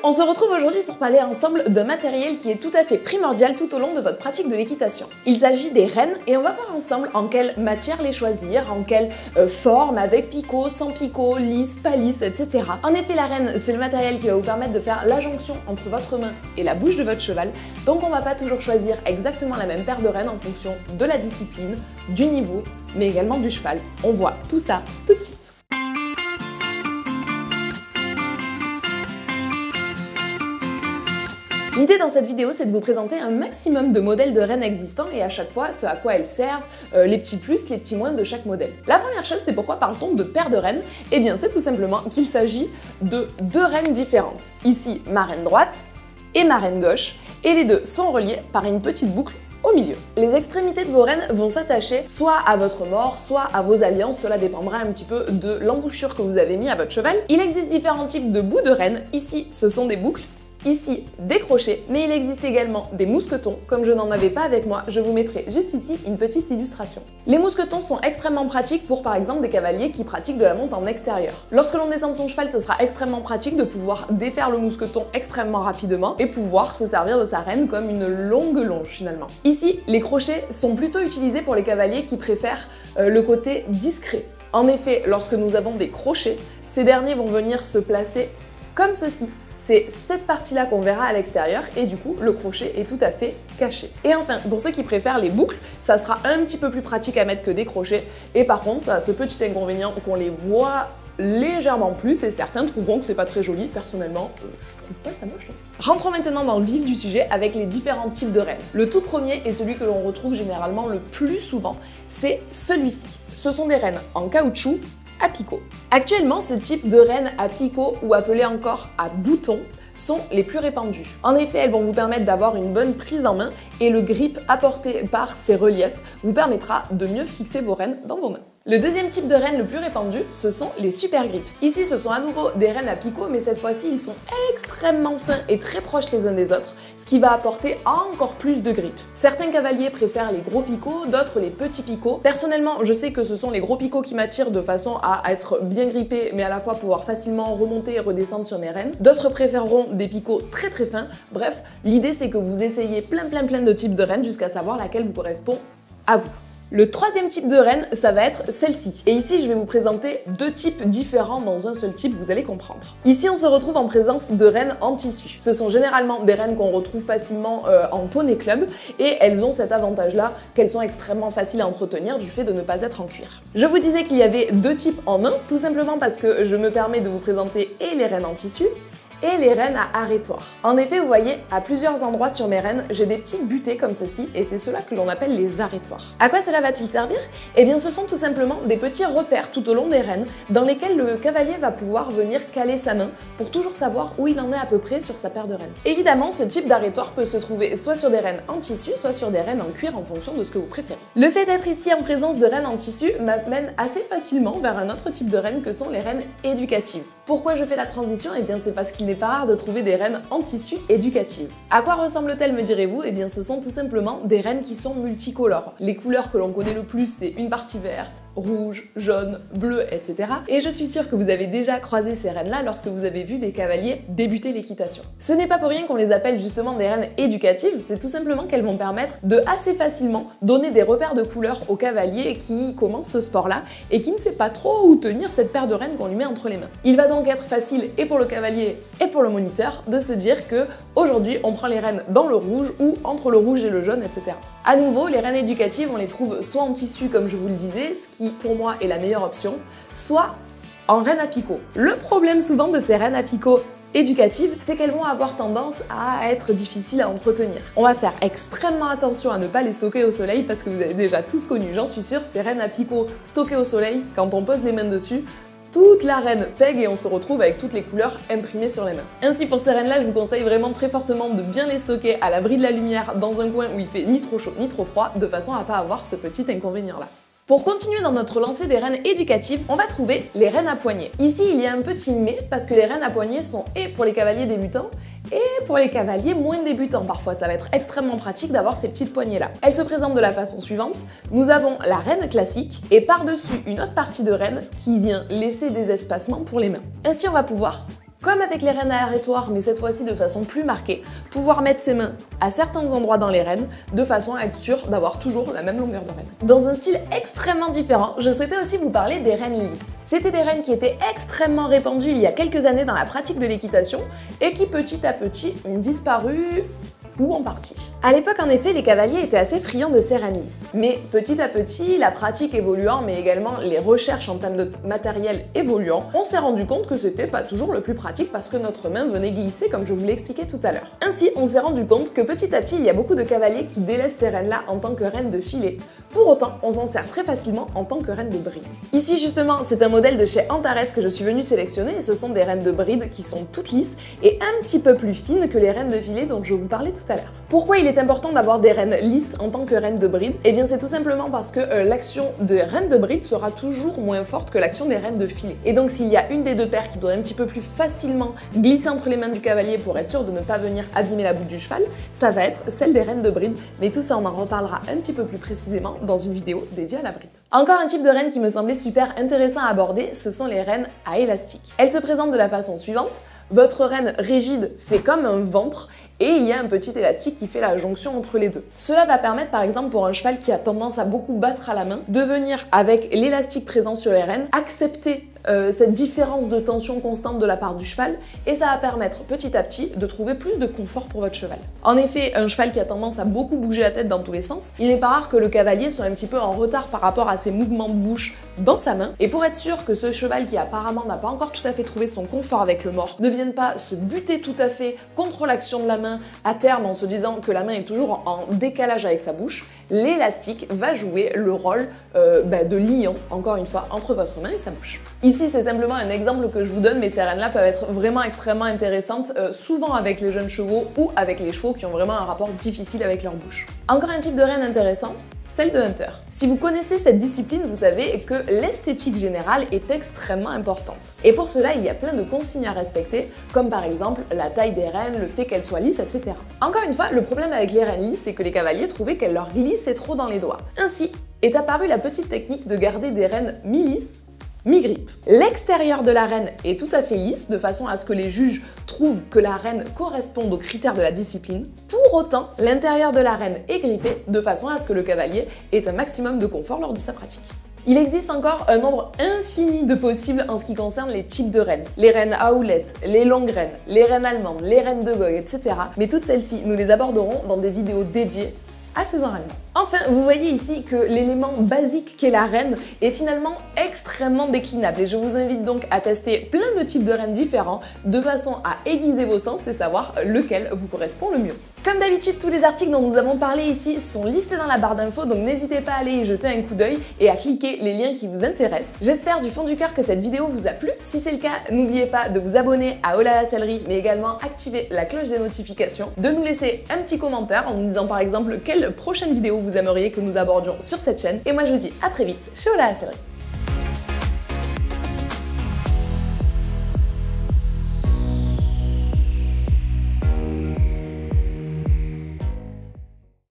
On se retrouve aujourd'hui pour parler ensemble d'un matériel qui est tout à fait primordial tout au long de votre pratique de l'équitation. Il s'agit des rênes et on va voir ensemble en quelle matière les choisir, en quelle forme, avec picot, sans picot, lisse, pas lisse, etc. En effet, la rêne, c'est le matériel qui va vous permettre de faire la jonction entre votre main et la bouche de votre cheval, donc on va pas toujours choisir exactement la même paire de rênes en fonction de la discipline, du niveau, mais également du cheval. On voit tout ça tout de suite. L'idée dans cette vidéo, c'est de vous présenter un maximum de modèles de rênes existants et à chaque fois ce à quoi elles servent, les petits plus, les petits moins de chaque modèle. La première chose, c'est pourquoi parle-t-on de paires de rênes? Eh bien, c'est tout simplement qu'il s'agit de deux rênes différentes. Ici, ma rêne droite et ma rêne gauche, et les deux sont reliés par une petite boucle au milieu. Les extrémités de vos rênes vont s'attacher soit à votre mort, soit à vos alliances, cela dépendra un petit peu de l'embouchure que vous avez mis à votre cheval. Il existe différents types de bouts de rênes. Ici, ce sont des boucles. Ici, des crochets, mais il existe également des mousquetons. Comme je n'en avais pas avec moi, je vous mettrai juste ici une petite illustration. Les mousquetons sont extrêmement pratiques pour par exemple des cavaliers qui pratiquent de la monte en extérieur. Lorsque l'on descend de son cheval, ce sera extrêmement pratique de pouvoir défaire le mousqueton extrêmement rapidement et pouvoir se servir de sa rêne comme une longue longe finalement. Ici, les crochets sont plutôt utilisés pour les cavaliers qui préfèrent le côté discret. En effet, lorsque nous avons des crochets, ces derniers vont venir se placer comme ceci. C'est cette partie-là qu'on verra à l'extérieur et du coup, le crochet est tout à fait caché. Et enfin, pour ceux qui préfèrent les boucles, ça sera un petit peu plus pratique à mettre que des crochets. Et par contre, ça a ce petit inconvénient qu'on les voit légèrement plus et certains trouveront que c'est pas très joli. Personnellement, je trouve pas ça moche. Rentrons maintenant dans le vif du sujet avec les différents types de rênes. Le tout premier et celui que l'on retrouve généralement le plus souvent, c'est celui-ci. Ce sont des rênes en caoutchouc à picot. Actuellement, ce type de rênes à picot ou appelées encore à boutons sont les plus répandues. En effet, elles vont vous permettre d'avoir une bonne prise en main et le grip apporté par ces reliefs vous permettra de mieux fixer vos rênes dans vos mains. Le deuxième type de rênes le plus répandu, ce sont les super grips. Ici, ce sont à nouveau des rênes à picot, mais cette fois-ci, ils sont extrêmement fins et très proches les uns des autres, ce qui va apporter encore plus de grip. Certains cavaliers préfèrent les gros picots, d'autres les petits picots. Personnellement, je sais que ce sont les gros picots qui m'attirent de façon à être bien grippé, mais à la fois pouvoir facilement remonter et redescendre sur mes rênes. D'autres préféreront des picots très très fins. Bref, l'idée c'est que vous essayez plein de types de rênes jusqu'à savoir laquelle vous correspond à vous. Le troisième type de rêne, ça va être celle-ci. Et ici, je vais vous présenter deux types différents dans un seul type, vous allez comprendre. Ici, on se retrouve en présence de rênes en tissu. Ce sont généralement des rênes qu'on retrouve facilement en poney club et elles ont cet avantage-là qu'elles sont extrêmement faciles à entretenir du fait de ne pas être en cuir. Je vous disais qu'il y avait deux types en un, tout simplement parce que je me permets de vous présenter et les rênes en tissu et les rênes à arrêtoir. En effet, vous voyez, à plusieurs endroits sur mes rênes, j'ai des petites butées comme ceci, et c'est cela que l'on appelle les arrêtoirs. À quoi cela va-t-il servir? Eh bien, ce sont tout simplement des petits repères tout au long des rênes, dans lesquels le cavalier va pouvoir venir caler sa main, pour toujours savoir où il en est à peu près sur sa paire de rênes. Évidemment, ce type d'arrêtoir peut se trouver soit sur des rênes en tissu, soit sur des rênes en cuir, en fonction de ce que vous préférez. Le fait d'être ici en présence de rênes en tissu m'amène assez facilement vers un autre type de rênes que sont les rênes éducatives. Pourquoi je fais la transition? Eh bien, c'est parce qu'il n'est pas rare de trouver des rênes en tissu éducatives. À quoi ressemblent-elles, me direz-vous? Eh bien, ce sont tout simplement des rênes qui sont multicolores. Les couleurs que l'on connaît le plus, c'est une partie verte, rouge, jaune, bleu, etc. Et je suis sûre que vous avez déjà croisé ces rênes-là lorsque vous avez vu des cavaliers débuter l'équitation. Ce n'est pas pour rien qu'on les appelle justement des rênes éducatives, c'est tout simplement qu'elles vont permettre de assez facilement donner des repères de couleurs au cavalier qui commence ce sport-là et qui ne sait pas trop où tenir cette paire de rênes qu'on lui met entre les mains. Il va donc être facile et pour le cavalier et pour le moniteur de se dire que aujourd'hui on prend les rênes dans le rouge ou entre le rouge et le jaune, etc. À nouveau, les rênes éducatives, on les trouve soit en tissu comme je vous le disais, ce qui pour moi est la meilleure option, soit en rênes à picot. Le problème souvent de ces rênes à picot éducatives, c'est qu'elles vont avoir tendance à être difficiles à entretenir. On va faire extrêmement attention à ne pas les stocker au soleil parce que vous avez déjà tous connu, j'en suis sûre, ces rênes à picot stockées au soleil, quand on pose les mains dessus, toute la rêne pègue et on se retrouve avec toutes les couleurs imprimées sur les mains. Ainsi, pour ces rênes-là, je vous conseille vraiment très fortement de bien les stocker à l'abri de la lumière dans un coin où il fait ni trop chaud ni trop froid, de façon à pas avoir ce petit inconvénient-là. Pour continuer dans notre lancée des rênes éducatives, on va trouver les rênes à poignée. Ici, il y a un petit mais, parce que les rênes à poignée sont et pour les cavaliers débutants et pour les cavaliers moins débutants. Parfois, ça va être extrêmement pratique d'avoir ces petites poignées-là. Elles se présentent de la façon suivante. Nous avons la rêne classique et par-dessus une autre partie de rêne qui vient laisser des espacements pour les mains. Ainsi, on va pouvoir Comme avec les rennes à arrêtoir, mais cette fois-ci de façon plus marquée, pouvoir mettre ses mains à certains endroits dans les rennes, de façon à être sûr d'avoir toujours la même longueur de renne. Dans un style extrêmement différent, je souhaitais aussi vous parler des rennes lisses. C'était des rennes qui étaient extrêmement répandues il y a quelques années dans la pratique de l'équitation, et qui petit à petit ont disparu ou en partie. À l'époque, en effet, les cavaliers étaient assez friands de ces rennes lisses. Mais petit à petit, la pratique évoluant, mais également les recherches en termes de matériel évoluant, on s'est rendu compte que c'était pas toujours le plus pratique parce que notre main venait glisser comme je vous l'ai expliqué tout à l'heure. Ainsi, on s'est rendu compte que petit à petit, il y a beaucoup de cavaliers qui délaissent ces rennes-là en tant que rennes de filet. Pour autant, on s'en sert très facilement en tant que rennes de bride. Ici, justement, c'est un modèle de chez Antares que je suis venue sélectionner et ce sont des rennes de bride qui sont toutes lisses et un petit peu plus fines que les rennes de filet dont je vous parlais tout à l'heure. Pourquoi il est important d'avoir des rennes lisses en tant que rennes de bride? Eh bien c'est tout simplement parce que l'action des rennes de bride sera toujours moins forte que l'action des rennes de filet. Et donc s'il y a une des deux paires qui doit un petit peu plus facilement glisser entre les mains du cavalier pour être sûr de ne pas venir abîmer la boute du cheval, ça va être celle des rennes de bride. Mais tout ça on en reparlera un petit peu plus précisément dans une vidéo dédiée à la bride. Encore un type de renne qui me semblait super intéressant à aborder, ce sont les rennes à élastique. Elles se présentent de la façon suivante. Votre renne rigide fait comme un ventre et il y a un petit élastique qui fait la jonction entre les deux. Cela va permettre par exemple pour un cheval qui a tendance à beaucoup battre à la main, de venir avec l'élastique présent sur les rênes, accepter cette différence de tension constante de la part du cheval et ça va permettre petit à petit de trouver plus de confort pour votre cheval. En effet, un cheval qui a tendance à beaucoup bouger la tête dans tous les sens, il n'est pas rare que le cavalier soit un petit peu en retard par rapport à ses mouvements de bouche dans sa main et pour être sûr que ce cheval qui apparemment n'a pas encore tout à fait trouvé son confort avec le mort ne vienne pas se buter tout à fait contre l'action de la main à terme en se disant que la main est toujours en décalage avec sa bouche, l'élastique va jouer le rôle de liant, encore une fois, entre votre main et sa bouche. Ici, c'est simplement un exemple que je vous donne, mais ces rennes-là peuvent être vraiment extrêmement intéressantes, souvent avec les jeunes chevaux ou avec les chevaux qui ont vraiment un rapport difficile avec leur bouche. Encore un type de renne intéressant, celle de hunter. Si vous connaissez cette discipline, vous savez que l'esthétique générale est extrêmement importante. Et pour cela, il y a plein de consignes à respecter, comme par exemple la taille des rênes, le fait qu'elles soient lisses, etc. Encore une fois, le problème avec les rênes lisses, c'est que les cavaliers trouvaient qu'elles leur glissaient trop dans les doigts. Ainsi est apparue la petite technique de garder des rênes mi-lisses, mi-grippe. L'extérieur de la renne est tout à fait lisse, de façon à ce que les juges trouvent que la renne corresponde aux critères de la discipline. Pour autant, l'intérieur de la renne est grippé, de façon à ce que le cavalier ait un maximum de confort lors de sa pratique. Il existe encore un nombre infini de possibles en ce qui concerne les types de rennes. Les rennes à houlettes, les longues rennes, les rennes allemandes, les rennes de Gogh, etc. Mais toutes celles-ci, nous les aborderons dans des vidéos dédiées à ces enraînements. Enfin, vous voyez ici que l'élément basique qu'est la renne est finalement extrêmement déclinable et je vous invite donc à tester plein de types de rennes différents de façon à aiguiser vos sens et savoir lequel vous correspond le mieux. Comme d'habitude, tous les articles dont nous avons parlé ici sont listés dans la barre d'infos, donc n'hésitez pas à aller y jeter un coup d'œil et à cliquer les liens qui vous intéressent. J'espère du fond du cœur que cette vidéo vous a plu. Si c'est le cas, n'oubliez pas de vous abonner à Oh là la sellerie, mais également activer la cloche des notifications, de nous laisser un petit commentaire en nous disant par exemple quelle prochaine vidéo vous aimeriez que nous abordions sur cette chaîne. Et moi je vous dis à très vite chez Oh là la sellerie.